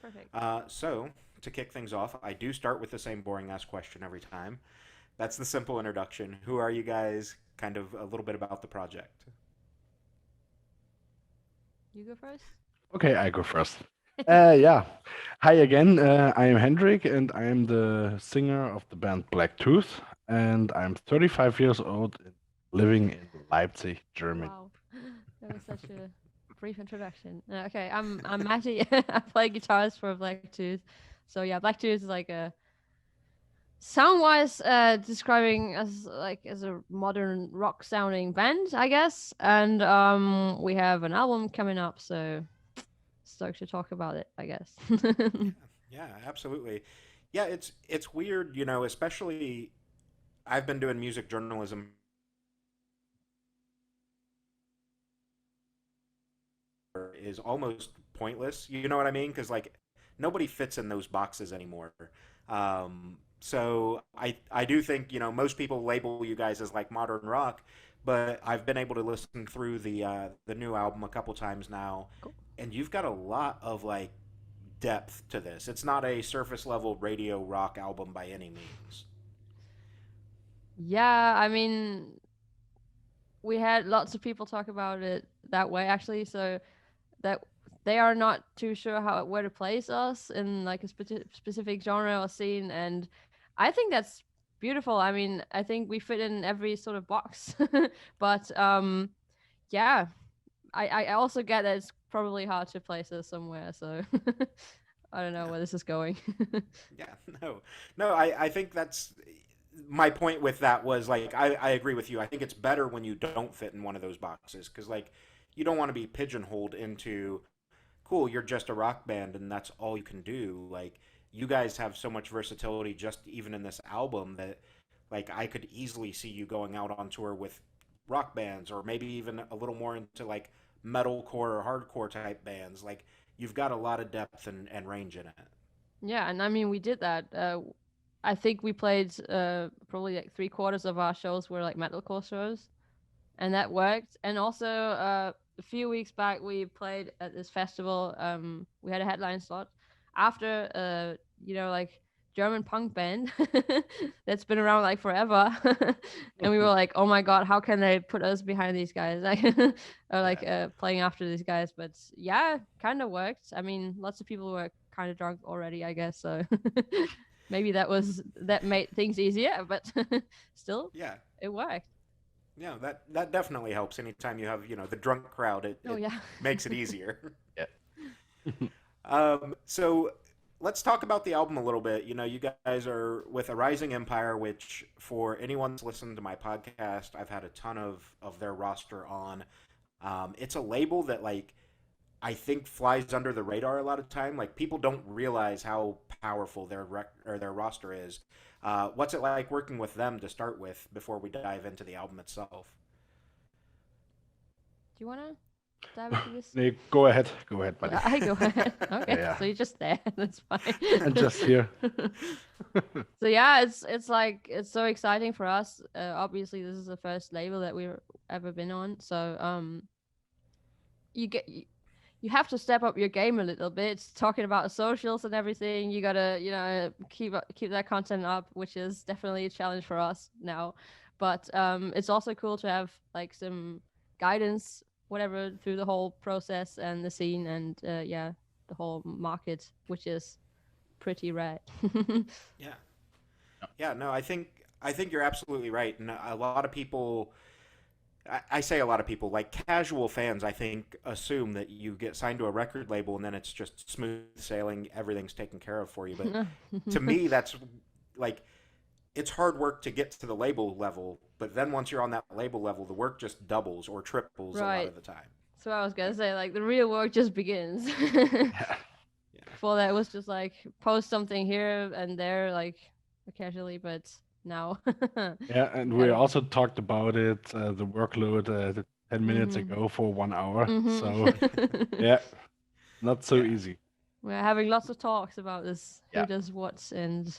Perfect. So, to kick things off, I do start with the same boring ass question every time. That's the simple introduction. Who are you guys? Kind of a little bit about the project. You go first. Okay, I go first. Yeah. Hi again. I am Hendrik, and I am the singer of the band Blacktooth, and I'm 35 years old and living in Leipzig, Germany. Wow, that was such a brief introduction. Okay, I'm Matti. I play guitars for Blacktooth. So yeah, Blacktooth is like a sound-wise describing as a modern rock sounding band, I guess. And we have an album coming up, so stoked to talk about it, I guess. Yeah, yeah, absolutely. Yeah, it's weird, especially I've been doing music journalism is almost pointless. You know what I mean? Because like nobody fits in those boxes anymore. So I do think most people label you guys as like modern rock, but I've been able to listen through the new album a couple times now, Cool. and you've got a lot of like depth to this. It's not a surface level radio rock album by any means. Yeah, I mean, we had lots of people talk about it that way actually, so that they are not too sure how where to place us in like a specific genre or scene, and I think that's beautiful. I mean, I think we fit in every sort of box. But yeah, I also get that it's probably hard to place us somewhere, so I don't know Yeah, where this is going. yeah, no, no. I think that's my point with that was like I agree with you. I think it's better when you don't fit in one of those boxes because like you don't want to be pigeonholed into cool, you're just a rock band and that's all you can do. Like you guys have so much versatility just even in this album that like I could easily see you going out on tour with rock bands or maybe even a little more into like metalcore or hardcore type bands. Like you've got a lot of depth and range in it. Yeah, and I mean, we did that. I think we played probably like three-quarters of our shows were like metalcore shows, and that worked. And also, a few weeks back, we played at this festival. We had a headline slot after, like German punk band that's been around like forever, and we were like, oh my god, how can they put us behind these guys? Like, or like Yeah. playing after these guys. But yeah, kind of worked. I mean, lots of people were kind of drunk already, I guess. So maybe that made things easier, but still, Yeah. it worked. Yeah, that definitely helps. Anytime you have, the drunk crowd, it, Oh it yeah. makes it easier. Yeah. So let's talk about the album a little bit. You guys are with a Rising Empire, which for anyone that's listened to my podcast, I've had a ton of their roster on. It's a label that like I think flies under the radar a lot of time. Like people don't realize how powerful or their roster is. What's it like working with them to start with before we dive into the album itself? Do you wanna dive into this? Nee, go ahead. Go ahead, buddy. I go ahead. Yeah, Okay, yeah. so you're just there. That's fine. I'm just here. So yeah, it's like it's so exciting for us. Obviously, this is the first label that we've ever been on. So you get you have to step up your game a little bit. Talking about socials and everything, you gotta keep that content up, which is definitely a challenge for us now. But it's also cool to have like some guidance, whatever, through the whole process and the scene and yeah, the whole market, which is pretty rad. Yeah. Yeah, no, I think you're absolutely right. And a lot of people I say a lot of people, like casual fans, I think assume that you get signed to a record label and then it's just smooth sailing, everything's taken care of for you. But to me, that's like it's hard work to get to the label level, but then once you're on that label level, the work just doubles or triples a lot Right. of the time. So I was gonna say like the real work just begins. Yeah. Yeah. Before that it was just like post something here and there like casually, but now Yeah, and we gotta. also talked about it, the workload, 10 minutes Mhm. ago for 1 hour. So, Mhm. yeah, not so Yeah. easy. We're having lots of talks about this. Who Yeah. does what and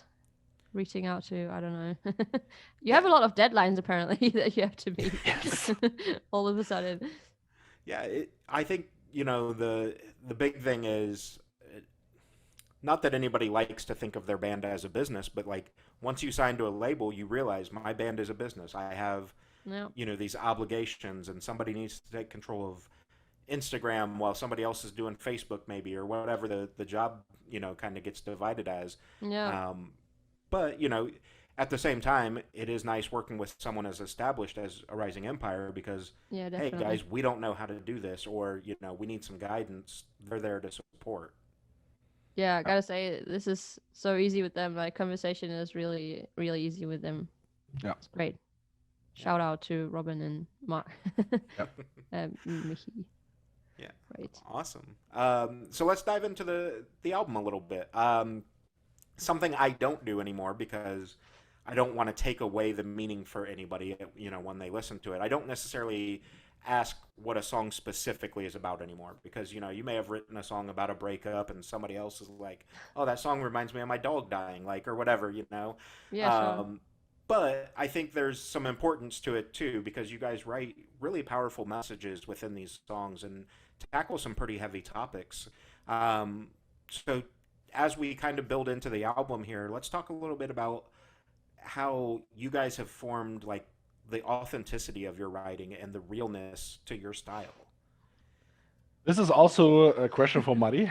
reaching out to. I don't know. You have Yeah. a lot of deadlines apparently that you have to meet Yes. all of a sudden. Yeah, I think, the big thing is not that anybody likes to think of their band as a business, but like once you sign to a label, you realize my band is a business. I have, Yeah. these obligations, and somebody needs to take control of Instagram while somebody else is doing Facebook maybe, or whatever the job, kind of gets divided as. Yeah. But, at the same time, it is nice working with someone as established as a Rising Empire because, Yeah, hey, definitely. guys, we don't know how to do this, or, we need some guidance. They're there to support. Yeah, I gotta say, this is so easy with them. Like, conversation is really, really easy with them. Yeah. It's great. Shout out to Robin and Mark. Michi. Yeah. Great. Awesome. So let's dive into the album a little bit. Something I don't do anymore because I don't want to take away the meaning for anybody, when they listen to it. I don't necessarily ask what a song specifically is about anymore because, you may have written a song about a breakup and somebody else is like, oh, that song reminds me of my dog dying, like, or whatever, Yeah, sure. But I think there's some importance to it too because you guys write really powerful messages within these songs and tackle some pretty heavy topics. So as we kind of build into the album here, let's talk a little bit about how you guys have formed like the authenticity of your writing and the realness to your style. This is also a question for Matti.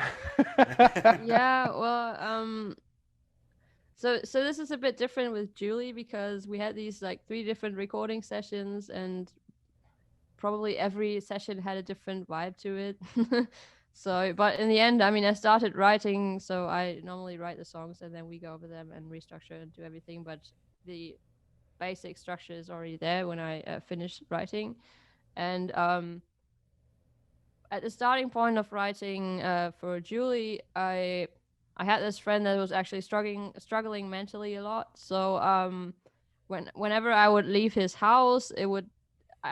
Yeah, well, so this is a bit different with JULI because we had these like 3 different recording sessions and probably every session had a different vibe to it. So, but in the end, I mean, I started writing, so I normally write the songs and then we go over them and restructure and do everything. But the basic structure is already there when I finish writing. And at the starting point of writing for JULI, I had this friend that was actually struggling mentally a lot. So whenever I would leave his house, I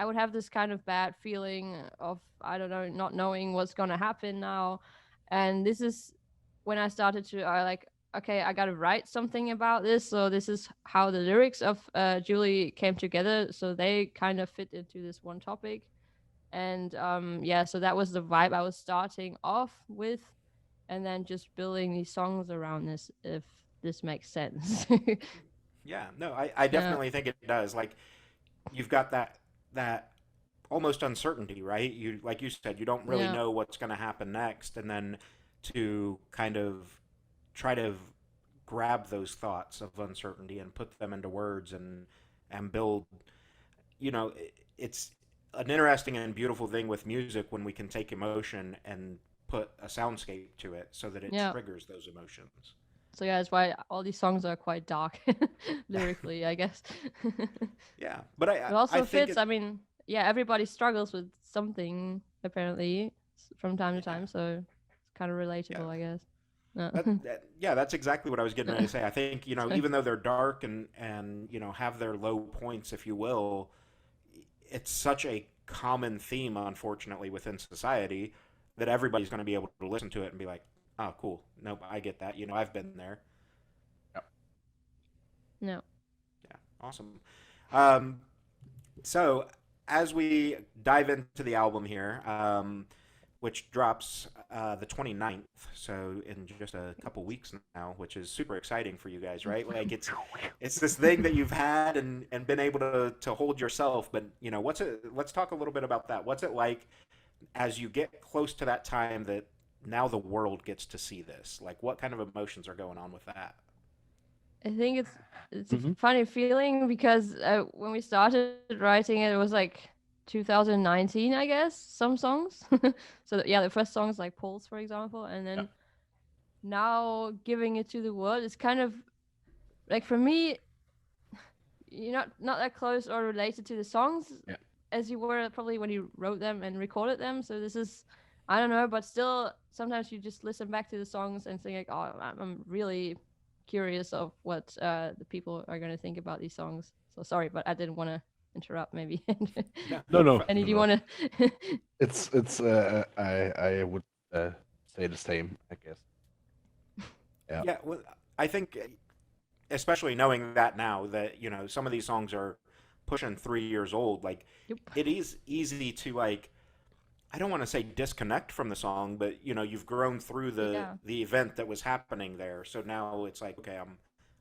would have this kind of bad feeling of, I don't know, not knowing what's gonna happen now. And this is when I started to okay, I gotta write something about this. So this is how the lyrics of JULI came together. So they kind of fit into this one topic. And yeah, so that was the vibe I was starting off with, and then just building these songs around this, if this makes sense. Yeah, no, I definitely think it does. Like you've got that almost uncertainty, right? You like you said, you don't really Yeah. know what's going to happen next, and then to kind of try to grab those thoughts of uncertainty and put them into words and build. It's an interesting and beautiful thing with music when we can take emotion and put a soundscape to it so that it Yeah. triggers those emotions. So yeah, that's why all these songs are quite dark lyrically, I guess. Yeah, but It also I think fits. I mean, yeah, everybody struggles with something apparently from time to time, so it's kind of relatable, I guess. Yeah, that's exactly what I was getting ready to say. I think, Sorry. even though they're dark and have their low points, if you will, it's such a common theme, unfortunately, within society that everybody's going to be able to listen to it and be like, oh, cool. Nope, I get that. I've been there. No. Yeah, awesome. Um, so as we dive into the album here, which drops the 29th, so in just a couple weeks now, which is super exciting for you guys, right? Like it's this thing that you've had and been able to hold yourself, but let's talk a little bit about that. What's it like as you get close to that time that now the world gets to see this? Like what kind of emotions are going on with that? I think it's a funny feeling because when we started writing it was like 2019, I guess, some songs. So yeah, the first song is like Pulse, for example, and then now giving it to the world is kind of like, for me, you're not that close or related to the songs as you were probably when you wrote them and recorded them. So this is, I don't know, but still sometimes you just listen back to the songs and think like, oh, I'm really curious of what the people are going to think about these songs. So sorry, but I didn't want to interrupt maybe. No. And do you want to? It's I would say the same, I guess. Yeah, well, I think especially knowing that now that some of these songs are pushing 3 years old, like it is easy to like I don't want to say disconnect from the song, but you know, you've grown through Yeah. the event that was happening there. So now it's like, okay,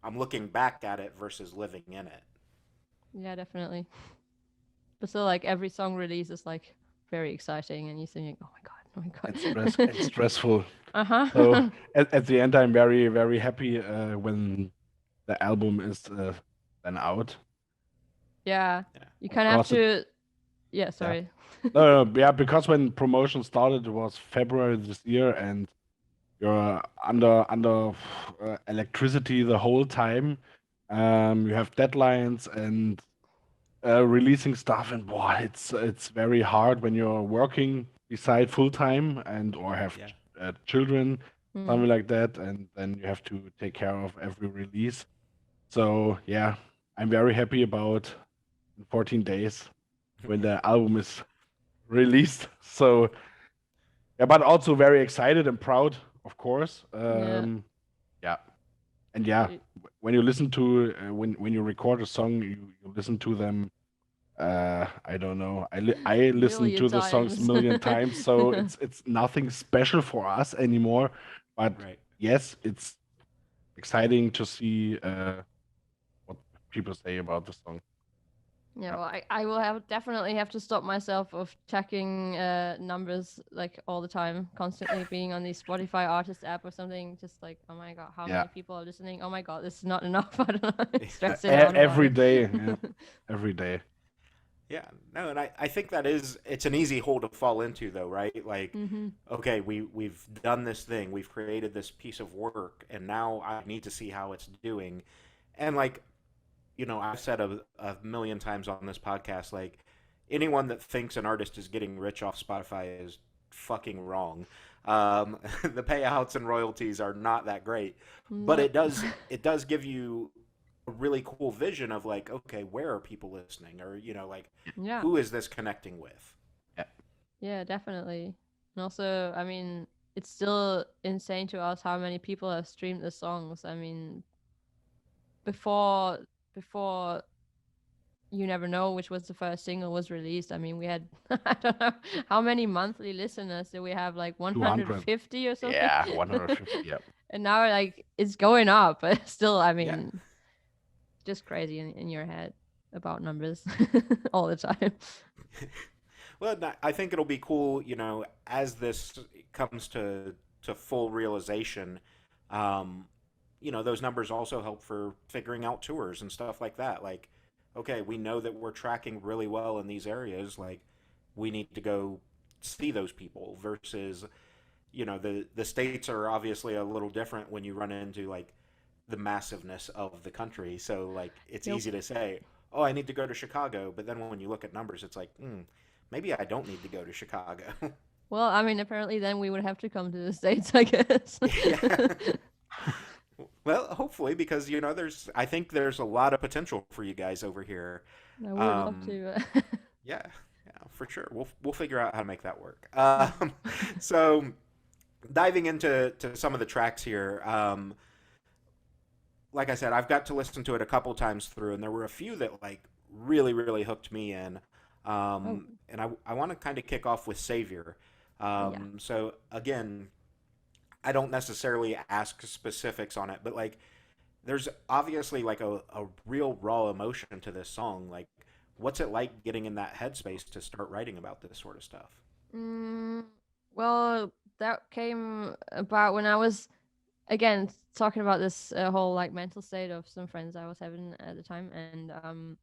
I'm looking back at it versus living in it. Yeah, definitely. But still, like every song release is like very exciting, and you think, oh my And god, and stressful. uh huh. So at the end, I'm very, very happy when the album is then out. Yeah, Yeah. you kind of have Because it, to. Yeah, yeah. sorry. Yeah, because when promotion started, it was February this year, and you're under electricity the whole time. You have deadlines and releasing stuff, and boy, it's very hard when you're working beside full time and or have Yeah. children, Mm. something like that, and then you have to take care of every release. So yeah, I'm very happy about in 14 days when the album is released. So yeah, but also very excited and proud, of course. Yeah. Yeah, and yeah, Y- when you listen to when you record a song, you listen to them. I don't know. I listen Million to the songs a times. million times, so it's nothing special for us anymore. But Right. yes, it's exciting to see what people say about the song. Yeah, Yeah, well, I will have definitely have to stop myself of checking numbers like all the time, constantly being on the Spotify artist app or something. Just like, oh my god, how yeah. many people are listening? Oh my god, this is not enough. I don't know, stressing out about Every it. day, yeah, every day. Yeah, no, and I think that is it's an easy hole to fall into though, right? Like, Mm-hmm. okay, we've done this thing, we've created this piece of work, and now I need to see how it's doing. And like, you know, I've said a million times on this podcast, like anyone that thinks an artist is getting rich off Spotify is fucking wrong. The payouts and royalties are not that great, but No. it does give you a really cool vision of like, okay, where are people listening, or you know, like Yeah. who is this connecting with? Yeah, Yeah, definitely. And also, I mean, it's still insane to us how many people have streamed the songs. I mean, before before You Never Know, which was the first single, was released. I mean, we had I don't know how many monthly listeners. Do we have like 200. 150 or something? Yeah, 150. Yeah. And now like it's going up, but still, I Yeah. mean, just crazy in your head about numbers all the time. Well, I think it'll be cool, you know, as this comes to full realization. Um, you know, those numbers also help for figuring out tours and stuff like that. Like, okay, we know that we're tracking really well in these areas. Like, we need to go see those people versus, you know, the states are obviously a little different when you run into like the massiveness of the country. So like, it's Nope. easy to say, oh, I need to go to Chicago, but then when you look at numbers, it's like, maybe I don't need to go to Chicago. Well, I mean, apparently then we would have to come to the States, I guess. Yeah. Well, hopefully, because you know, I think there's a lot of potential for you guys over here. I would love Um, to. yeah, yeah, for sure. We'll figure out how to make that work. Yeah. So diving into some of the tracks here, like I said, I've got to listen to it a couple times through, and there were a few that like really hooked me in. Oh, And I want to kind of kick off with Savior. yeah. So again, I don't necessarily ask specifics on it, but like there's obviously like a real raw emotion to this song. Like, what's it like getting in that headspace to start writing about this sort of stuff? Mm, well, that came about when I was again talking about this whole like mental state of some friends I was having at the time, and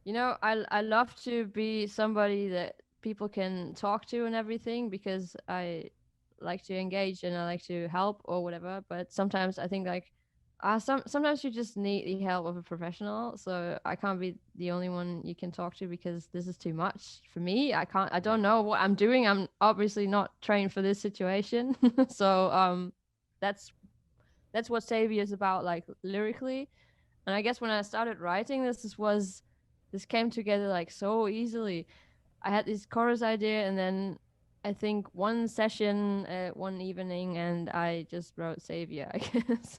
you know, I love to be somebody that people can talk to and everything because I like to engage and I like to help or whatever. But sometimes I think like sometimes you just need the help of a professional. So I can't be the only one you can talk to because this is too much for me. I don't Right. know what I'm doing. I'm obviously not trained for this situation. So that's that's what Savior is about, like lyrically. And I guess when I started writing this came together like so easily. I had this chorus idea, and then I think one session, one evening, and I just wrote Savior, I guess.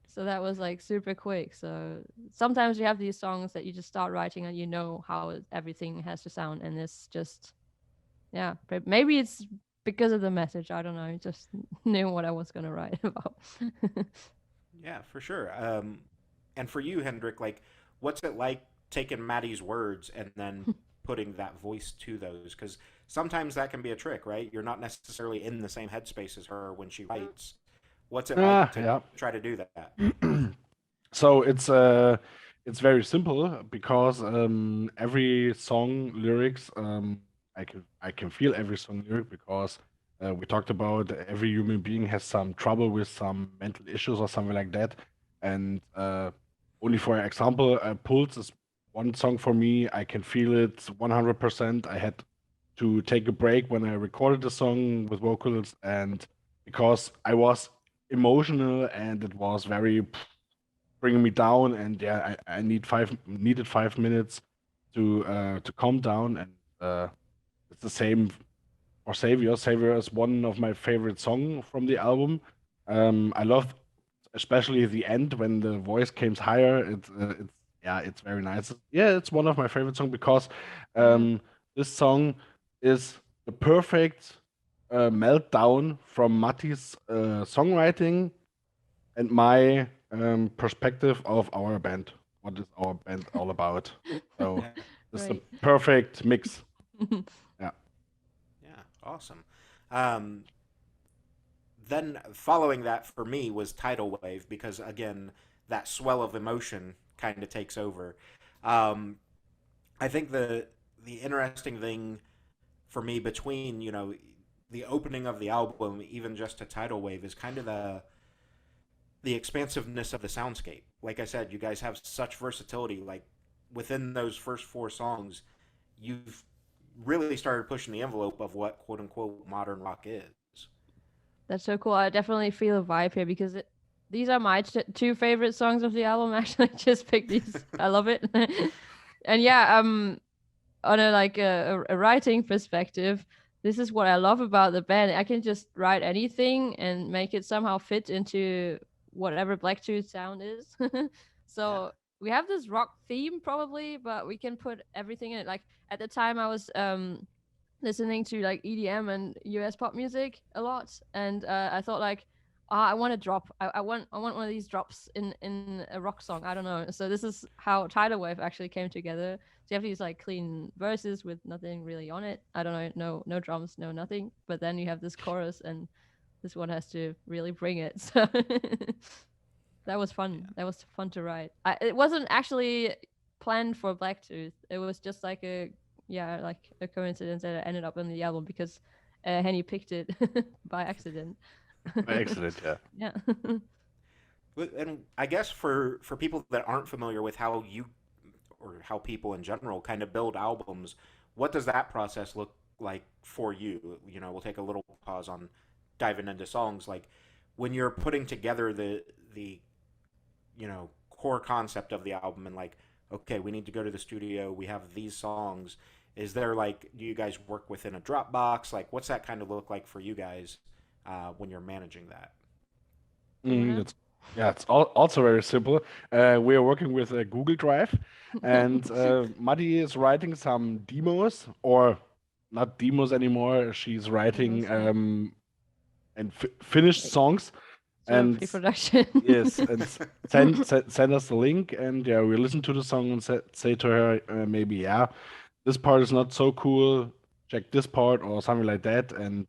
So that was like super quick. So sometimes you have these songs that you just start writing and you know how everything has to sound, and yeah, maybe it's because of the message. I don't know. Just knew what I was gonna write about. Yeah, for sure. And for you, Hendrik, like, what's it like taking Maddie's words and then putting that voice to those? Because sometimes that can be a trick, right? You're not necessarily in the same headspace as her when she writes. What's it like to Yeah. try to do that? So it's very simple because every song lyrics I can feel every song lyric because we talked about every human being has some trouble with some mental issues or something like that. And only for example, Pulse is one song for me. I can feel it 100%. I had to take a break when I recorded the song with vocals, and because I was emotional and it was very bringing me down, and yeah, I needed 5 minutes to calm down, and it's the same for Savior. Savior is one of my favorite song from the album. I love especially the end when the voice comes higher. It's yeah, it's very nice. Yeah, it's one of my favorite song because Yeah. this song is the perfect meltdown from Matti's songwriting and my perspective of our band. What is our band all about? So this is the Right. perfect mix. Yeah. Yeah, awesome. Um, then following that for me was Tidal Wave because again that swell of emotion kind of takes over. Um, I think the interesting thing for me between the opening of the album even just to Tidal Wave is kind of the expansiveness of the soundscape. Like I said, you guys have such versatility. Like within those first four songs, you've really started pushing the envelope of what quote unquote modern rock is. That's so cool. I definitely feel a vibe here because these are my two favorite songs of the album. Actually, just picked these. I love it. And yeah, on a like a writing perspective, this is what I love about the band. I can just write anything and make it somehow fit into whatever Blacktooth sound is. Yeah. So we have this rock theme probably, but we can put everything in it. Like at the time, I was listening to like EDM and US pop music a lot, and I thought like, I want a drop. I want one of these drops in a rock song. I don't know. So this is how Tidal Wave actually came together. So you have these like clean verses with nothing really on it. I don't know, no drums, no nothing. But then you have this chorus, and this one has to really bring it. So that was fun. Yeah. That was fun to write. It wasn't actually planned for Blacktooth. It was just like like a coincidence that it ended up on the album because Henny picked it by accident. Excellent. Yeah. Yeah. And I guess for people that aren't familiar with how you or how people in general kind of build albums, what does that process look like for you? We'll take a little pause on diving into songs. Like when you're putting together the core concept of the album and like, okay, we need to go to the studio. We have these songs. Is there like, do you guys work within a Dropbox? Like, what's that kind of look like for you guys when you're managing that? You wanna? It's yeah, it's also very simple. We are working with a Google Drive, and Madi is writing some demos, or not demos anymore. She's writing Demos, yeah. and finished Like songs, sort of and pre-production. yes, and send us the link, and yeah, we listen to the song and say to her maybe yeah, this part is not so cool. Check this part or something like that, and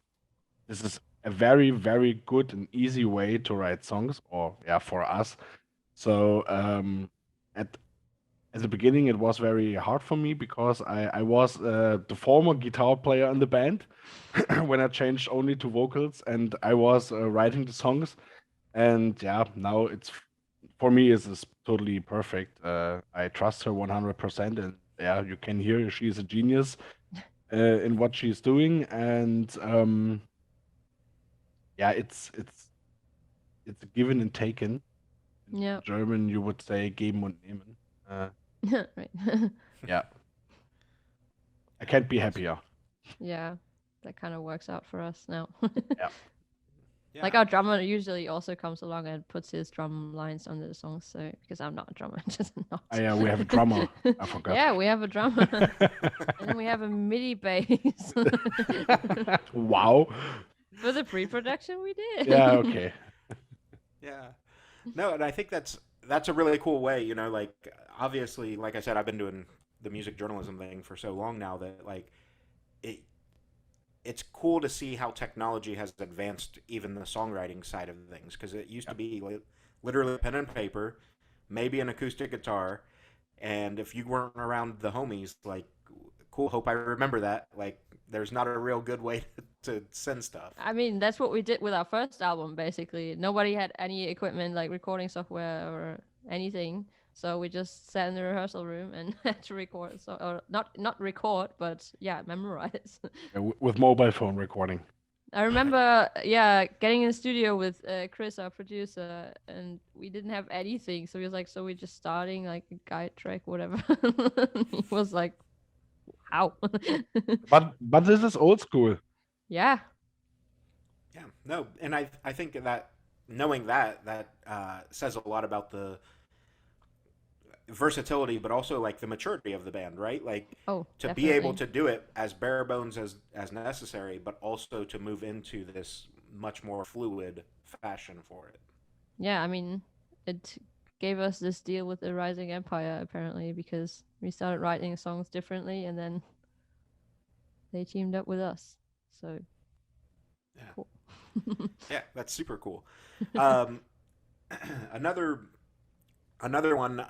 this is a very, very good and easy way to write songs, or yeah, for us. So at at the beginning, it was very hard for me because I was the former guitar player in the band when I changed only to vocals, and I was writing the songs. And yeah, now it's for me is totally perfect. I trust her 100%, and yeah, you can hear she's a genius in what she's doing, and yeah, it's a given and taken. In Yeah. German, you would say geben und nehmen. Uh, Right. yeah, I Yeah, can't be awesome. happier. Yeah. That kind of works out for us now. Yeah. Like our drummer usually also comes along and puts his drum lines under the songs. So because I'm not a drummer, just not. Yeah, we have a drummer. I forgot. Yeah, we have a drummer, and we have a MIDI bass. Wow. For the pre-production, we did. Yeah. Okay. Yeah. No, and I think that's a really cool way, you know, like obviously, like I said, I've been doing the music journalism thing for so long now that like it it's cool to see how technology has advanced even the songwriting side of things because it used to be literally pen and paper, maybe an acoustic guitar, and if you weren't around the homies, like cool, hope I remember that. Like there's not a real good way to send stuff. I mean, that's what we did with our first album, basically. Nobody had any equipment, like recording software or anything. So we just sat in the rehearsal room and had to record. So, or not record, but yeah, memorize. With mobile phone recording. I remember, getting in the studio with Chris, our producer, and we didn't have anything. So he was like, "So we're just starting like a guide track, whatever." He was like, "How?" But this is old school. Yeah. Yeah, no, and I think that knowing that says a lot about the versatility, but also like the maturity of the band, right? Like to be able to do it as bare bones as necessary, but also to move into this much more fluid fashion for it. Yeah, I mean, it gave us this deal with the Rising Empire apparently because we started writing songs differently, and then they teamed up with us. So yeah, cool. Yeah, that's super cool. Another one.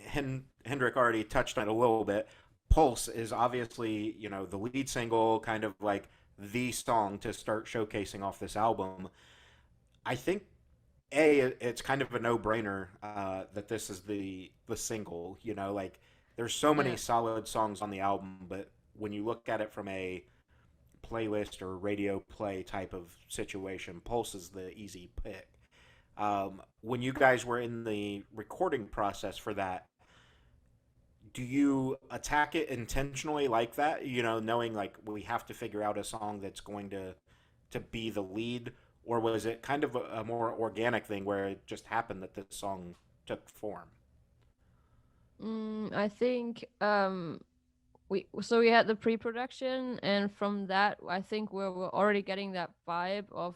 Hendrik already touched on it a little bit. Pulse is obviously, you know, the lead single, kind of like the song to start showcasing off this album. I think it's kind of a no-brainer that this is the single. You know, like there's so many solid songs on the album, but when you look at it from a playlist or radio play type of situation, Pulse is the easy pick. When you guys were in the recording process for that, do you attack it intentionally like that? You know, knowing like we have to figure out a song that's going to be the lead, or was it kind of a more organic thing where it just happened that this song took form? I think we had the pre-production, and from that I think we were already getting that vibe of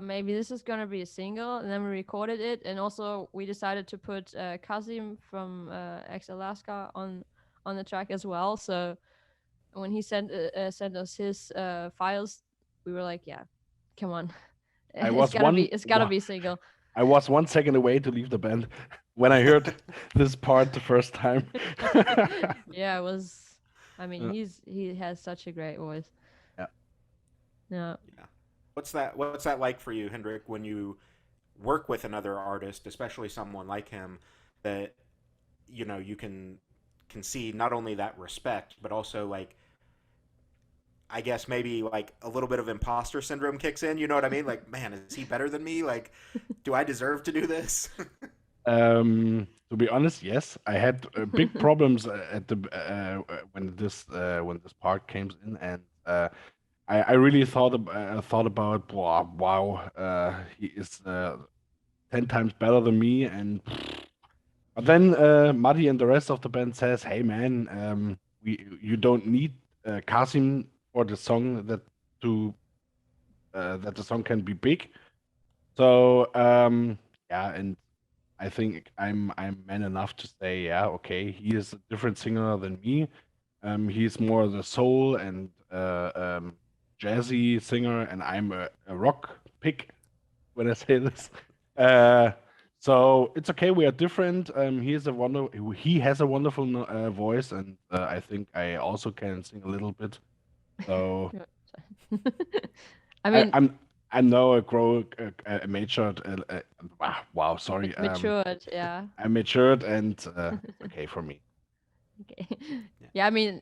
maybe this is gonna be a single, and then we recorded it, and also we decided to put Kazim from Ex Alaska on the track as well. So when he sent us his files, we were like, yeah, come on, it's gotta be single. I was 1 second away to leave the band when I heard this part the first time. Yeah, it was. I mean, he has such a great voice. Yeah. Yeah. Yeah. What's that like for you, Hendrik, when you work with another artist, especially someone like him, that you know you can see not only that respect, but also like I guess maybe like a little bit of imposter syndrome kicks in. You know what I mean? Like, man, is he better than me? Like, do I deserve to do this? To be honest, yes, I had big problems at the when this part came in, and I really thought about wow, he is 10 times better than me, and but then Matti and the rest of the band says, "Hey man, you don't need Kasim for the song that the song can be big." So yeah, and I think I'm man enough to say, yeah, okay, he is a different singer than me. He's more the soul and jazzy singer, and I'm a rock pick when I say this. So it's okay. We are different. He has a wonderful voice, and I think I also can sing a little bit. So I mean, I'm now a matured. Wow, sorry. Matured, yeah. I'm matured, and okay for me. Okay. Yeah, I mean,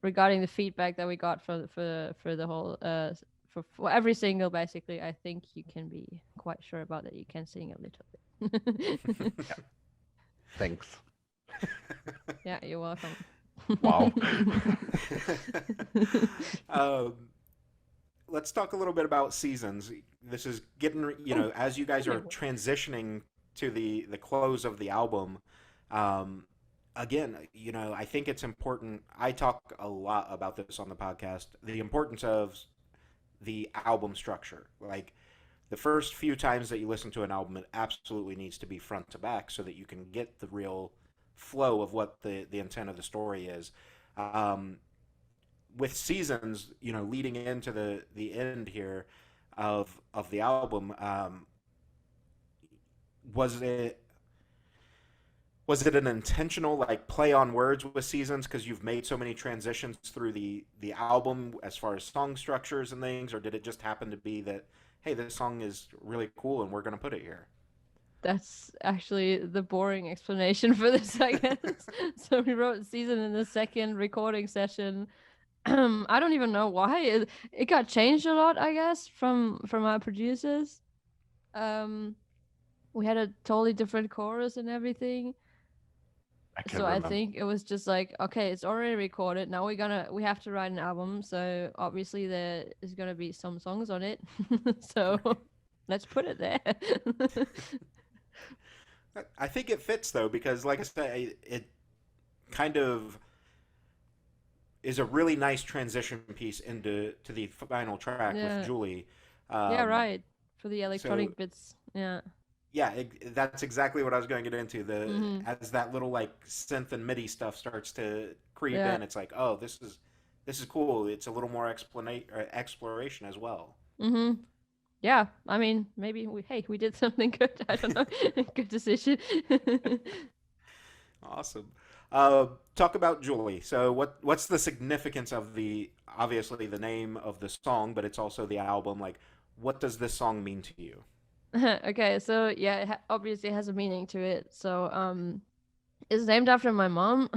regarding the feedback that we got for the whole for every single, basically, I think you can be quite sure about that. You can sing a little bit. Yeah. Thanks. Yeah, you're welcome. Wow. let's talk a little bit about seasons. This is getting, as you guys are transitioning to the close of the album. Um, Again, I think it's important. I talk a lot about this on the podcast. The importance of the album structure. Like the first few times that you listen to an album, it absolutely needs to be front to back so that you can get the real flow of what the intent of the story is. Um, with seasons, leading into the end here of the album, was it was it an intentional like play on words with seasons because you've made so many transitions through the album as far as song structures and things, or did it just happen to be that hey, this song is really cool and we're gonna put it here? That's actually the boring explanation for this, I guess. So we wrote season in the second recording session. I don't even know why it got changed a lot, I guess, from our producers. We had a totally different chorus and everything. So I think it was just like, okay, it's already recorded. Now we have to write an album. So obviously there is gonna be some songs on it. So let's put it there. I think it fits though because, like I said, it kind of is a really nice transition piece into the final track with JULI. Yeah, right. For the So electronic bits. Yeah. yeah, that's exactly what I was going to get into. As that little like synth and MIDI stuff starts to creep in, it's like, oh, this is cool. It's a little more exploration as well. Yeah, I mean, maybe we did something good. I don't know. Good decision. Awesome. Talk about JULI. So what's the significance of obviously the name of the song, but it's also the album. Like, what does this song mean to you? Okay, so yeah, obviously has a meaning to it. So it's named after my mom,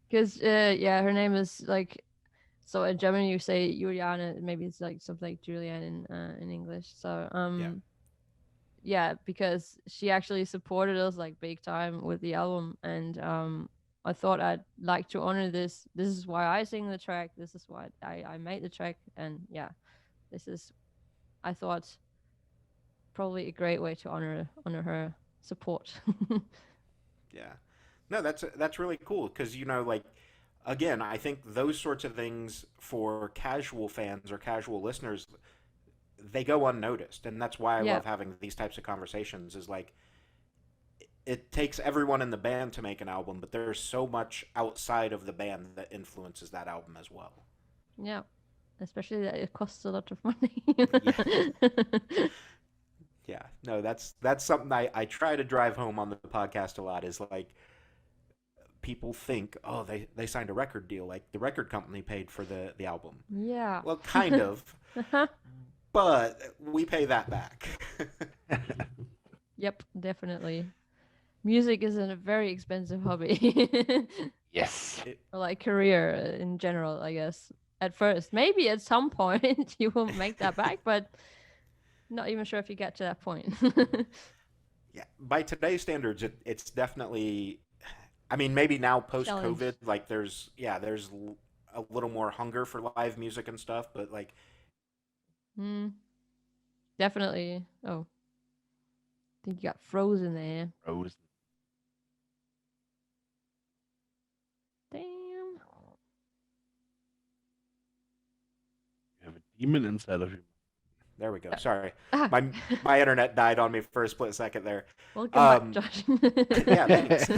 because yeah, her name is like, so in German you say Juliane, maybe it's like something like Julian in English. So yeah, because she actually supported us like big time with the album, and I thought I'd like to honor this. This is why I sing the track. This is why I made the track, and yeah, this is, I thought, probably a great way to honor her support. Yeah. No, that's really cool because like again, I think those sorts of things for casual fans or casual listeners, they go unnoticed, and that's why I Yeah. love having these types of conversations. Is like it takes everyone in the band to make an album, but there's so much outside of the band that influences that album as well. Yeah, especially that it costs a lot of money. Yeah. Yeah, no, that's something I try to drive home on the podcast a lot. Is like people think, oh, they signed a record deal, like the record company paid for the album. Yeah. Well, kind of, but we pay that back. Yep, definitely. Music is a very expensive hobby. Yes. Or like career in general, I guess. At first, maybe at some point you will make that back, but not even sure if you get to that point. Yeah, by today's standards, it's definitely. I mean, maybe now post COVID, Challenge. like there's a little more hunger for live music and stuff, but like Definitely. Oh, I think you got frozen there. Rose. Damn. You have a demon inside of you. there we go. Sorry, Ah. my internet died on me for a split second there. Welcome back, Josh. Yeah, thanks.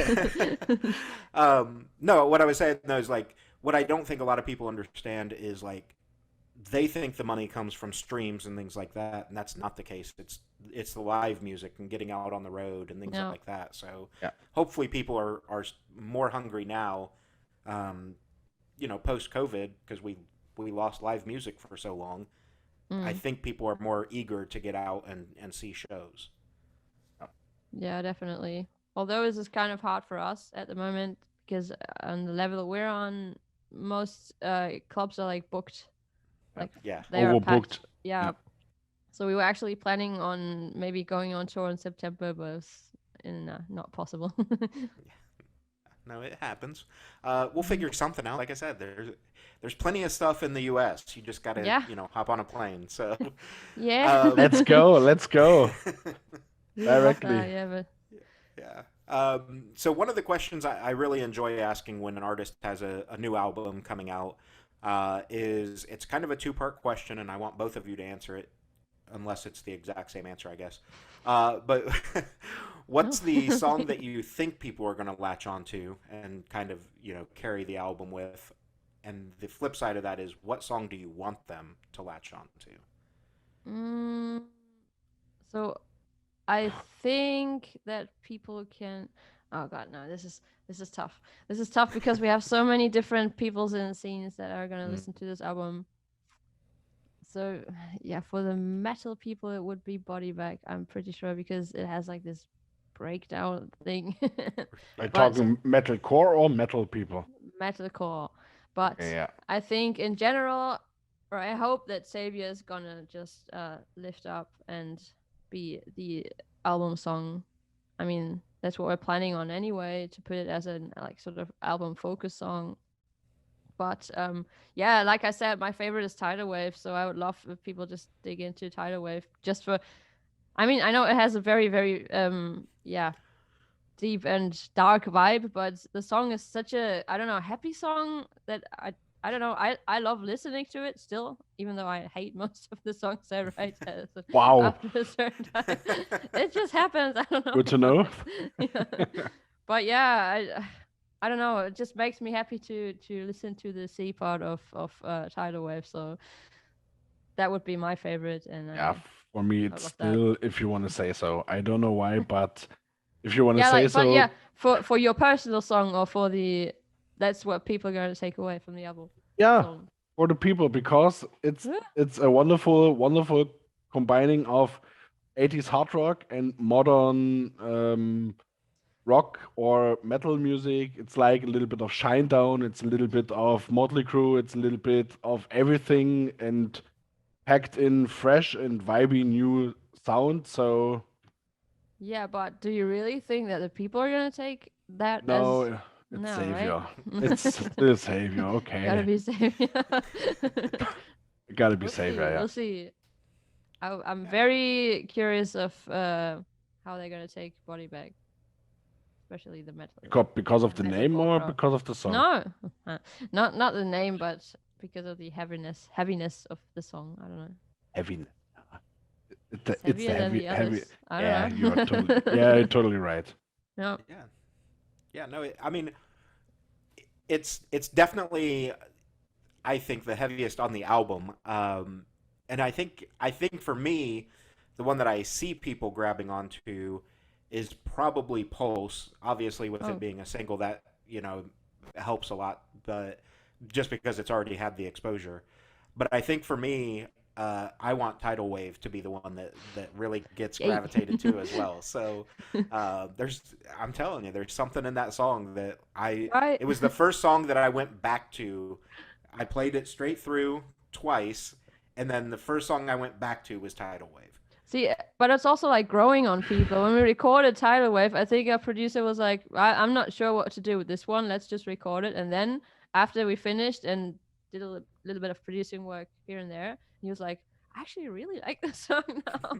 No, what I was saying though is like what I don't think a lot of people understand is like they think the money comes from streams and things like that, and that's not the case. It's the live music and getting out on the road and things Yeah. like that. So Yeah. hopefully people are more hungry now, post COVID because we lost live music for so long. I think people are more eager to get out and see shows. Yeah, definitely. Although this is kind of hard for us at the moment because on the level we're on, most clubs are like booked. Like Yeah. they are packed. Overbooked. Yeah. Yeah. So we were actually planning on maybe going on tour in September, but it's not possible. no, it happens. We'll figure something out. Like I said, there's plenty of stuff in the U.S. You just gotta, Yeah. hop on a plane. So, Yeah. Let's go. Let's go. We would love Directly. that, yeah, but yeah. So one of the questions I really enjoy asking when an artist has a new album coming out is it's kind of a two-part question, and I want both of you to answer it, unless it's the exact same answer, I guess. But what's the song that you think people are going to latch onto and kind of, carry the album with? And the flip side of that is, what song do you want them to latch onto? mm, so I think that people can. Oh God, no! This is tough. This is tough because we have so many different peoples in the scenes that are gonna Mm. listen to this album. So yeah, for the metal people, it would be Body Bag. I'm pretty sure because it has like this breakdown thing. Are you But talking metalcore or metal people? metalcore. But Okay, yeah. I think in general, or I hope that Savior is gonna just lift up and be the album song. I mean, that's what we're planning on anyway, to put it as an like sort of album focus song. But yeah, like I said, my favorite is Tidal Wave, so I would love if people just dig into Tidal Wave just for. I mean, I know it has a very, very yeah, deep and dark vibe, but the song is such a, I don't know, happy song that I don't know, I love listening to it still, even though I hate most of the songs I write Wow. after a certain time. It just happens. I don't know. Good to know. Yeah. But yeah, I don't know. It just makes me happy to listen to the C part of Tidal Wave. So that would be my favorite, and Yeah, for me, I it's love that. still, if you want to say so. I don't know why, but if you want to Yeah, say like, but yeah, so, for your personal song or for the, that's what people are gonna take away from the album. yeah, So for the people, because it's yeah. it's a wonderful, wonderful combining of 80s hard rock and modern rock or metal music. It's like a little bit of Shinedown, it's a little bit of Motley Crue, it's a little bit of everything and packed in fresh and vibey new sound. So Yeah, but do you really think that the people are gonna take that as no, it's no, right? Savior. It's still Savior. Gotta Okay, be safe. it gotta be We'll Savior. see. Yeah, We'll see. I'm Yeah. very curious of how they're gonna take Body Bag, especially the metal because of the name metalcore or crowd. because of the song. No, not the name, but because of the heaviness of the song. I don't know. Heaviness. It's It's the heavier than heavy, the heavy. others. I Yeah, don't you are totally. know. Yeah, you're totally right. Yeah. Yeah. Yeah. No, I mean, it's definitely, I think, the heaviest on the album. And I think for me, the one that I see people grabbing onto is probably Pulse. Obviously, with it Oh. being a single, that helps a lot, but just because it's already had the exposure. But I think for me, I want Tidal Wave to be the one that really gets Yay. gravitated to as well. So I'm telling you, there's something in that song that Right. it was the first song that I went back to. I played it straight through twice, and then the first song I went back to was Tidal Wave. See, but it's also like growing on people. When we recorded Tidal Wave, I think our producer was like, I'm not sure what to do with this one. Let's just record it. And then after we finished and did a little bit of producing work here and there, he was like, I actually really like this song now.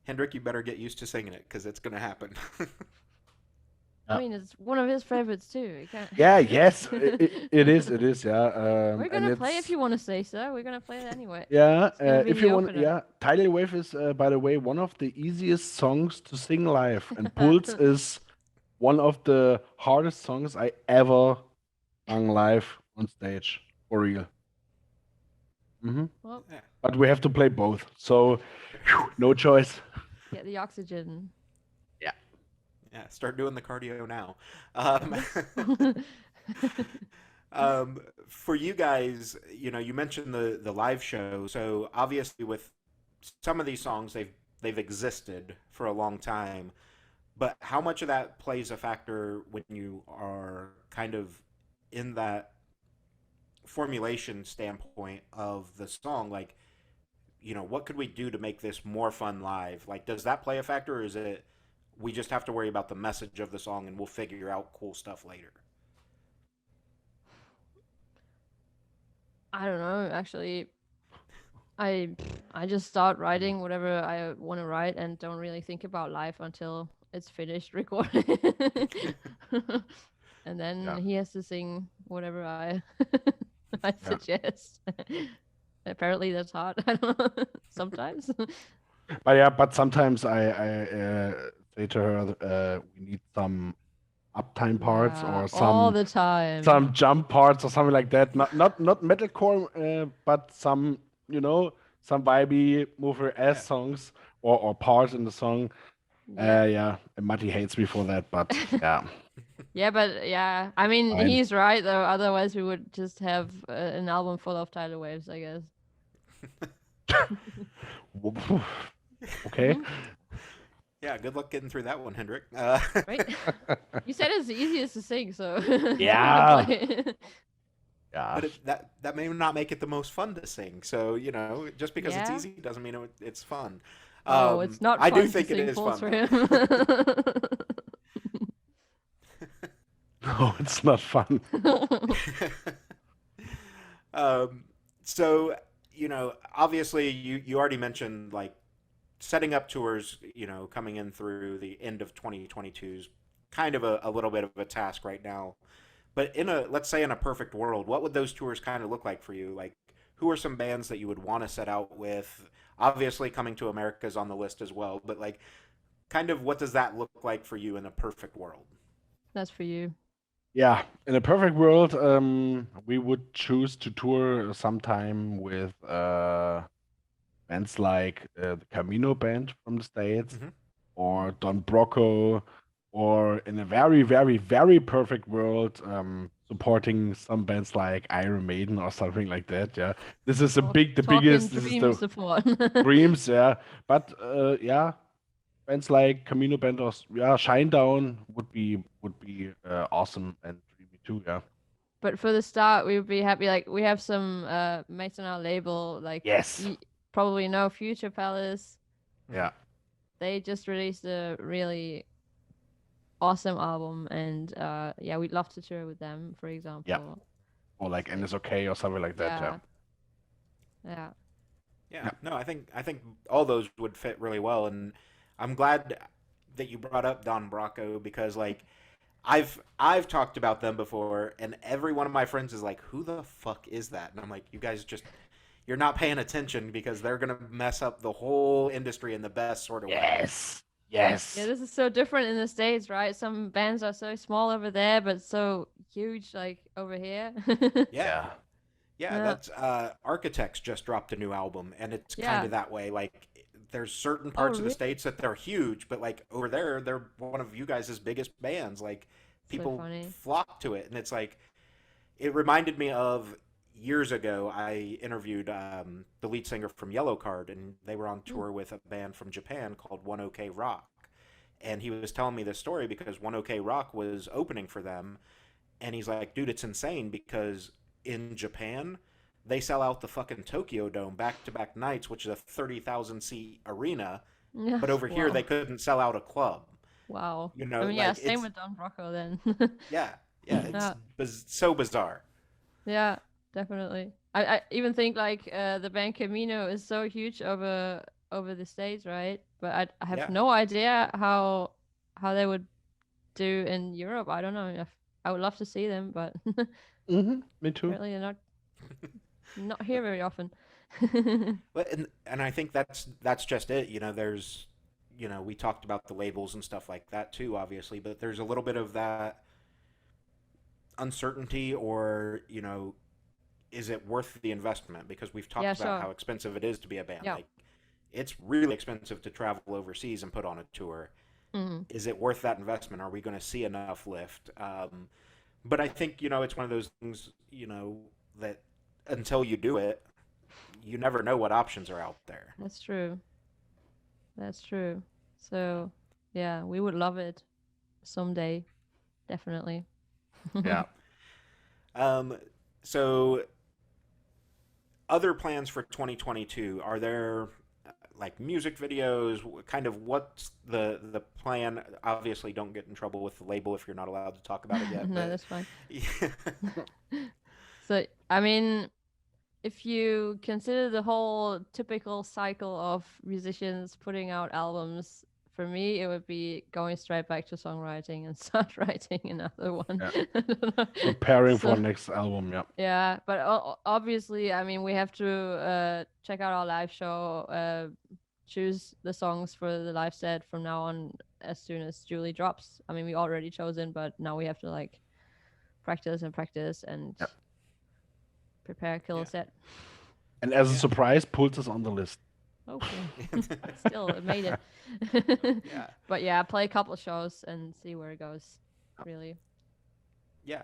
Hendrik, you better get used to singing it because it's going to happen. I mean, it's one of his favorites too. You can't... Yeah. Yes. It is. It is. Yeah. We're And gonna play if it's you want to say so. We're gonna play it anyway. yeah. It's gonna be If the you want, opener. yeah. Tidal Wave is, by the way, one of the easiest songs to sing live, and Pulse is one of the hardest songs I ever sung live on stage for real. Well, Yeah. But we have to play both, so no choice. get the oxygen. Yeah, start doing the cardio now. For you guys, you mentioned the live show. So obviously, with some of these songs, they've existed for a long time. But how much of that plays a factor when you are kind of in that formulation standpoint of the song? Like, what could we do to make this more fun live? Like, does that play a factor, or is it we just have to worry about the message of the song, and we'll figure out cool stuff later? I don't know. Actually, I I just start writing whatever I want to write and don't really think about life until it's finished recording. And then Yeah. he has to sing whatever I I Yeah. suggest. Apparently that's hard. I don't know. Sometimes. But sometimes I say to her, we need some uptime parts Yeah, or all the time. some jump parts or something like that. Not metalcore, but some, some vibey mover Yeah. ass songs or parts in the song. Yeah. Yeah, and Matti hates me for that, but yeah, Yeah, but yeah, I mean, fine. he's right though. Otherwise, we would just have an album full of tidal waves, I guess. Okay. Mhm. Yeah, good luck getting through that one, Hendrik. Right? You said it's the easiest to sing, so Yeah. play. Yeah. But that may not make it the most fun to sing. So, just because it's Yeah. easy doesn't mean it's fun. Oh, it's not I fun do to think it sing is false fun, for him. No, it's not fun. Um, so, obviously you already mentioned like setting up tours, coming in through the end of 2022 is kind of a little bit of a task right now. But let's say in a perfect world, what would those tours kind of look like for you? Like, who are some bands that you would want to set out with? Obviously, Coming to America is on the list as well, but like, kind of what does that look like for you in a perfect world? That's for you. Yeah, in a perfect world, we would choose to tour sometime with bands like the Camino band from the States Hmm. or Don Brocco, or in a very, very, very perfect world, supporting some bands like Iron Maiden or something like that. Yeah, this is the Talking biggest, this is dream the support. dreams. Yeah, but yeah, bands like Camino band or yeah, Shinedown would be awesome and dreamy too. Yeah. But for the start, we would be happy. Like we have some mates on our label. Like Yes. you probably know Future Palace. Hmm. Yeah. They just released a really awesome album, and yeah, we'd love to tour with them, for Yeah. example. Or like Like, NSOK or something like that. Yeah. yeah, yeah. Yeah, Yeah. no, I think all those would fit really well, and I'm glad that you brought up Don Bracco because like I've talked about them before, and every one of my friends is like, "Who the fuck is that?" And I'm like, "You guys just you're not paying attention because they're gonna mess up the whole industry in the best sort of way." Yes. Yeah, Yes. this is so different in the States, right? Some bands are so small over there, but so huge, like over here. Yeah, Yeah. yeah, Yeah, that's Architects just dropped a new album, and it's kind yeah. of that way. Like, there's certain Oh, parts of the really? states that they're huge, but like over there, they're one of you guys' biggest bands. Like, So people funny. flock to it, and it's like it reminded me of years ago. I interviewed the lead singer from Yellow Card, and they were on Mm. tour with a band from Japan called One OK Rock. And he was telling me this story because One OK Rock was opening for them, and he's like, dude, it's insane because in Japan, they sell out the fucking Tokyo Dome back to back nights, which is a 30,000 seat arena. Yeah. But over here, Wow. they couldn't sell out a club. Wow. You I know, mean, yeah, like same it's, with Don Brocco then. yeah, yeah, it's Yeah, so bizarre. yeah, definitely. I even think like the band Camino is so huge over the States, right? But I have Yeah. no idea how they would do in Europe. I don't know. I would love to see them, but Me too. apparently they're not here very often. But and I think that's just it. There's we talked about the labels and stuff like that too, obviously, but there's a little bit of that uncertainty or, is it worth the investment? Because we've Yeah, talked about sure. how expensive it is to be a band. Yeah. Like it's really expensive to travel overseas and put on a tour. Hmm. Is it worth that investment? Are we going to see enough lift? But I think, it's one of those things, that until you do it, you never know what options are out there. That's true. That's true. So, yeah, we would love it someday, definitely. Yeah. Um, so other plans for 2022, are there like music videos? Kind of what's the plan? Obviously, don't get in trouble with the label if you're not allowed to talk about it yet. No, But that's fine. yeah. So, I mean, if you consider the whole typical cycle of musicians putting out albums, for me, it would be going straight back to songwriting and start writing another one. Yeah. I don't know. Preparing for So, next album, yeah. yeah, but obviously, I mean, we have to check out our live show, choose the songs for the live set from now on as soon as JULI drops. I mean, we already chosen, but now we have to like practice and Yeah. prepare a killer set. And as a Yeah. surprise, Pulse is on the list. Okay. But still, it made it. Yeah. But yeah, play a couple of shows and see where it goes. Really. Yeah.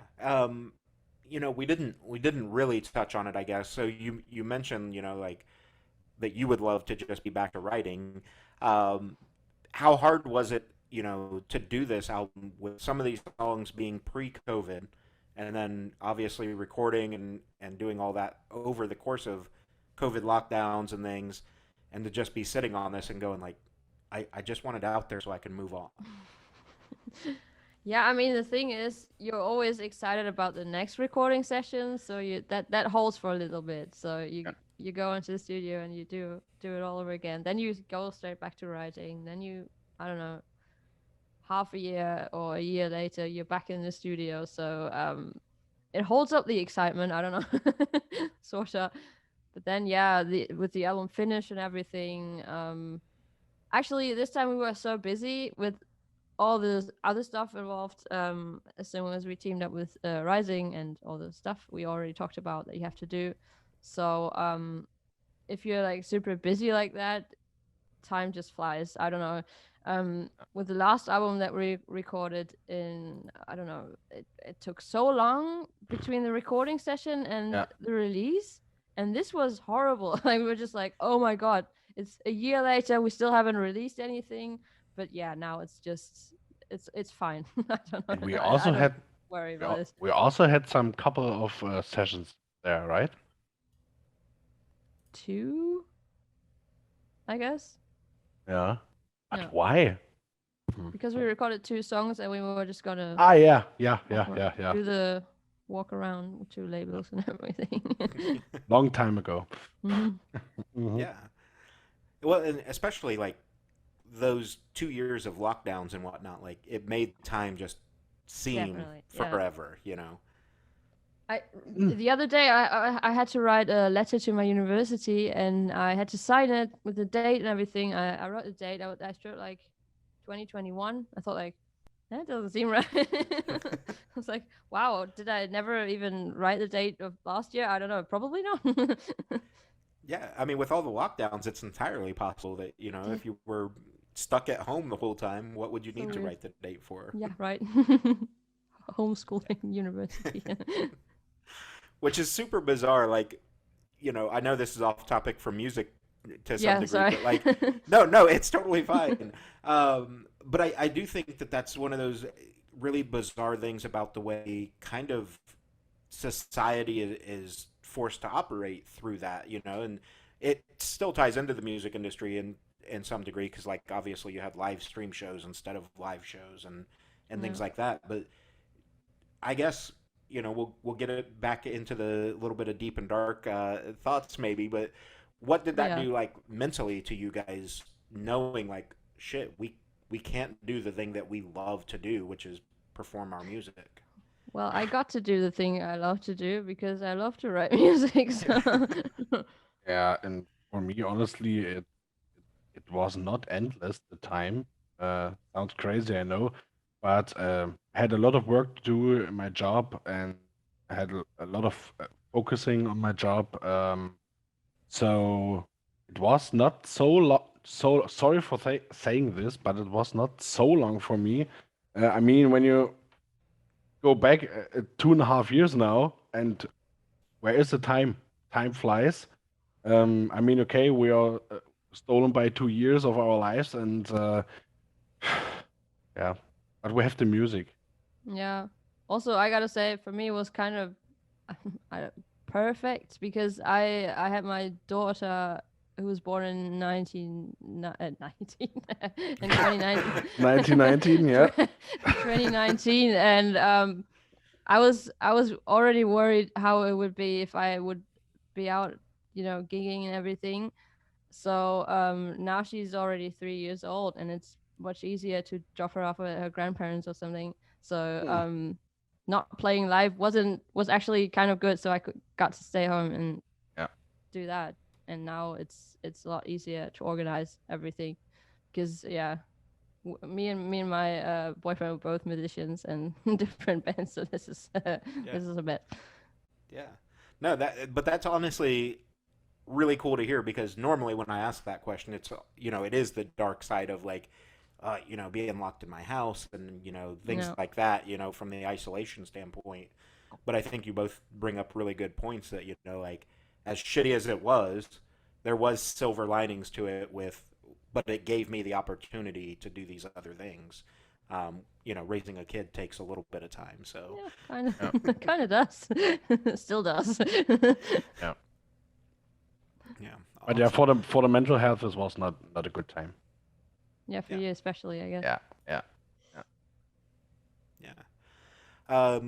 We didn't really touch on it, I guess. So you mentioned, like that you would love to just be back to writing. How hard was it, to do this album with some of these songs being pre-COVID, and then obviously recording and doing all that over the course of COVID lockdowns and things, and to just be sitting on this and going like, I just want it out there so I can move on. Yeah, I mean the thing is, you're always excited about the next recording session, so that holds for a little bit. So you go into the studio and you do it all over again. Then you go straight back to writing. Then I don't know, half a year or a year later, you're back in the studio. So it holds up the excitement. I don't know, sort of. But then yeah, with the album finish and everything, actually this time we were so busy with all the other stuff involved, as soon as we teamed up with Rising and all the stuff we already talked about that you have to do. So if you're like super busy like that, time just flies. I don't know. With the last album that we recorded in, I don't know, it took so long between the recording session and the release, and this was horrible. Like we were just like, oh my god, it's a year later, we still haven't released anything. But yeah, now it's just it's fine. I don't know. And we I also don't had worry about this. we also had some couple of sessions there, right? 2, I guess. Yeah. But Yeah. why? Because we recorded 2 songs and we were just gonna Yeah. do the walk around with 2 labels and everything. Long time ago. Yeah. Well, and especially like those 2 years of lockdowns and whatnot, like it made time just seem Definitely, yeah. forever, The other day I had to write a letter to my university and I had to sign it with the date and everything. I wrote the date. I wrote like 2021. I thought like, that doesn't seem right. I was like, wow, did I never even write the date of last year? I don't know. Probably not. Yeah, I mean, with all the lockdowns, it's entirely possible that, if you were stuck at home the whole time, what would you need to weird. write the date for? Yeah, right. Homeschooling university. Which is super bizarre. Like, I know this is off topic from music to some degree, sorry. but like, no, it's totally fine. But I do think that that's one of those really bizarre things about the way kind of society is forced to operate through that, and it still ties into the music industry in some degree because like obviously you had live stream shows instead of live shows and things like that. But I guess we'll get it back into the little bit of deep and dark thoughts maybe. But what did that do like mentally to you guys, knowing like shit, we can't do the thing that we love to do, which is perform our music? Well, I got to do the thing I love to do because I love to write music. So. Yeah, and for me, honestly, it was not endless. The time sounds crazy, I know, but I had a lot of work to do in my job, and I had a lot of focusing on my job. So it was not so long. So sorry for saying this, but it was not so long for me. I mean, when you go back 2.5 years now, and where is the time? Time flies. I mean, okay, we are stolen by 2 years of our lives, and yeah, but we have the music. Yeah. Also, I gotta say, for me, it was kind of perfect because I had my daughter who was born in 2019, 1919, yeah. 2019, and I was already worried how it would be if I would be out, gigging and everything. So now she's already 3 years old, and it's much easier to drop her off at her grandparents or something. So not playing live was actually kind of good. So I got to stay home and do that. And now it's a lot easier to organize everything, because me and my boyfriend were both musicians and different bands. So this is this is a bit. Yeah. No, but that's honestly really cool to hear, because normally when I ask that question, it's, it is the dark side of like, being locked in my house and, things like that, from the isolation standpoint. But I think you both bring up really good points that, like, as shitty as it was, there was silver linings to it but it gave me the opportunity to do these other things. Raising a kid takes a little bit of time, so. Yeah, kind of does. Still does. Yeah. Yeah. But yeah, for the mental health, this was not a good time. Yeah, for you especially, I guess. Yeah.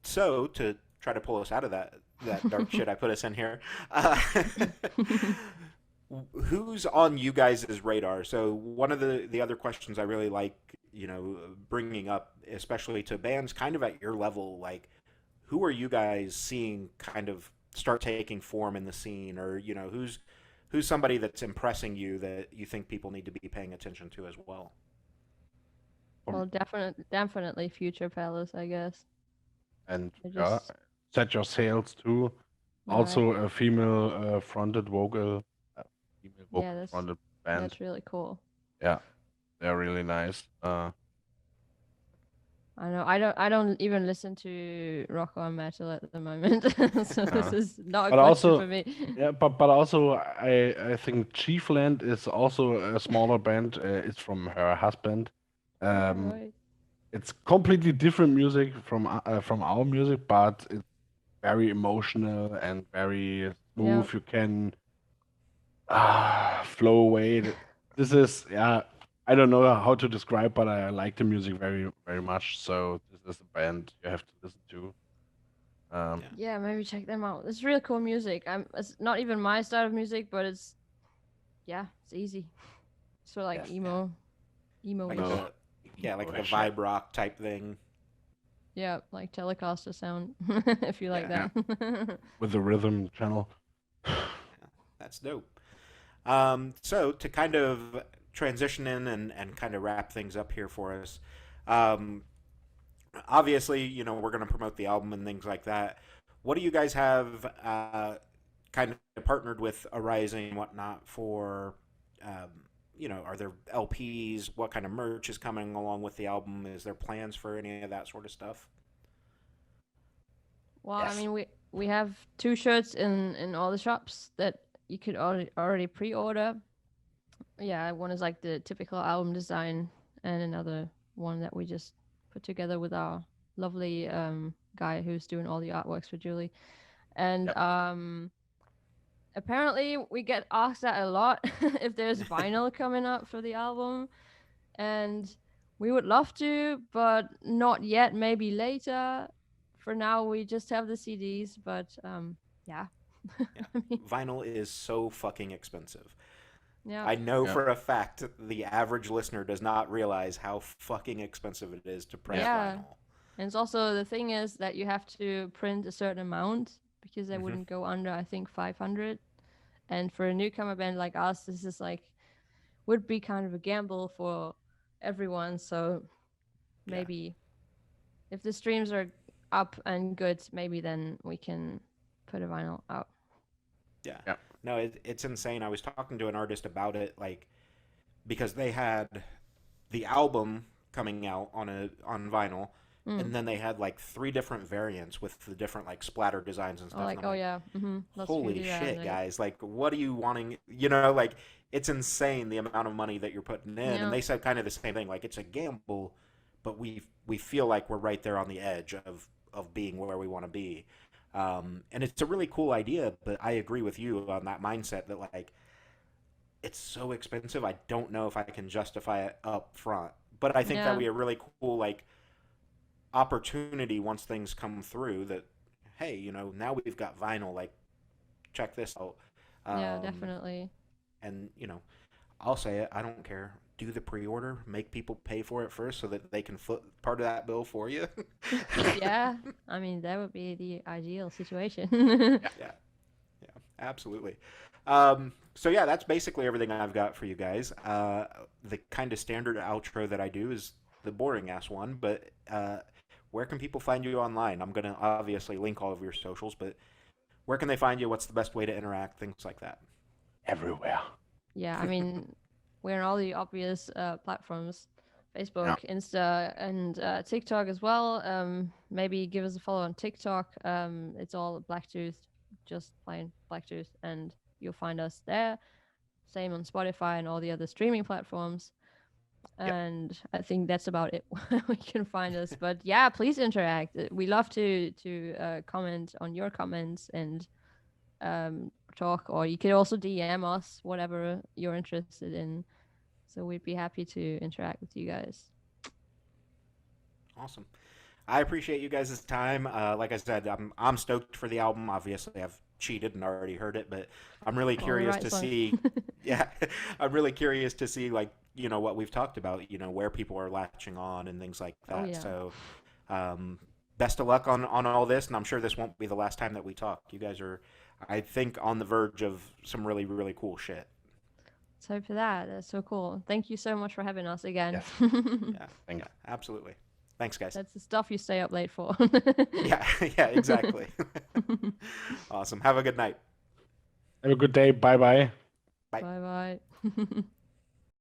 So to try to pull us out of that dark shit I put us in here, who's on you guys' radar? So one of the other questions I really like, bringing up, especially to bands kind of at your level, like, who are you guys seeing kind of start taking form in the scene, or who's somebody that's impressing you that you think people need to be paying attention to as well? Well, definitely Future Palace, I guess. And Set Your Sails too. Also a female fronted vocal. Fronted band. That's really cool. Yeah, they're really nice. I know. I don't even listen to rock or metal at the moment, so this is not a question for me. Yeah, but also I think Chiefland is also a smaller band. It's from her husband. Right. It's completely different music from our music, but it's very emotional and very smooth. Yeah. You can flow away. This is I don't know how to describe, but I like the music very, very much. So this is a band you have to listen to. Yeah, maybe check them out. It's really cool music. It's not even my style of music, but it's easy. So like emo. Like a vibe rock type thing. Yeah, like Telecaster sound, if you like that. With the rhythm channel. That's dope. So to kind of transition in and kind of wrap things up here for us, obviously, we're going to promote the album and things like that. What do you guys have kind of partnered with Arising and whatnot for, are there LPs? What kind of merch is coming along with the album? Is there plans for any of that sort of stuff? Well, I mean, we have 2 shirts in all the shops that you could already pre-order. Yeah, one is like the typical album design, and another one that we just put together with our lovely guy who's doing all the artworks for JULI. And apparently we get asked that a lot if there's vinyl coming up for the album, and we would love to, but not yet, maybe later. For now we just have the CDs, but yeah. I mean, vinyl is so fucking expensive. Yeah. I know for a fact the average listener does not realize how fucking expensive it is to print vinyl. And it's also, the thing is that you have to print a certain amount, because they wouldn't go under, I think, 500. And for a newcomer band like us, this is would be kind of a gamble for everyone. So maybe if the streams are up and good, maybe then we can put a vinyl out. Yeah. No, it's insane. I was talking to an artist about it, because they had the album coming out on vinyl, and then they had 3 different variants with the different splatter designs and stuff. Holy shit, guys! What are you wanting? It's insane the amount of money that you're putting in. And they said kind of the same thing. It's a gamble, but we feel like we're right there on the edge of being where we want to be. And it's a really cool idea, but I agree with you on that mindset that it's so expensive. I don't know if I can justify it up front. But I think that Yeah. would be a really cool like opportunity once things come through that, hey, now we've got vinyl, like check this out. Yeah, Um, definitely. and I'll say it, I don't care. Do the pre-order, make people pay for it first so that they can foot part of that bill for you. Yeah. I mean, that would be the ideal situation. Yeah, yeah, absolutely. So yeah, that's basically everything I've got for you guys. The kind of standard outro that I do is the boring ass one, but where can people find you online? I'm gonna obviously link all of your socials, but where can they find you? What's the best way to interact? Things like that. Everywhere. Yeah, I mean, we're on all the obvious platforms, Yeah. Facebook, Insta, and TikTok as well. Maybe give us a follow on TikTok. It's all Blacktooth, just plain Blacktooth, and you'll find us there. Same on Spotify and all the other streaming platforms. Yep. And I think that's about it. We can find us, but yeah, please interact. We love to comment on your comments and talk, or you could also DM us whatever you're interested in. So we'd be happy to interact with you guys. Awesome. I appreciate you guys' time. Like I said, I'm stoked for the album. Obviously, I've cheated and already heard it, but I'm really All the curious right to songs. see. Yeah, I'm really curious to see like what we've talked about. Where people are latching on and things like Oh that. yeah. So, best of luck on all this, and I'm sure this won't be the last time that we talk. You guys are, I think, on the verge of some really really cool shit. Let's hope for that. That's so cool. Thank you so much for having us again. Yes. Yeah, Thanks. yeah, absolutely. Thanks, guys. That's the stuff you stay up late for. Yeah, yeah, exactly. Awesome. Have a good night. Have a good day. Bye bye. Bye. Bye bye.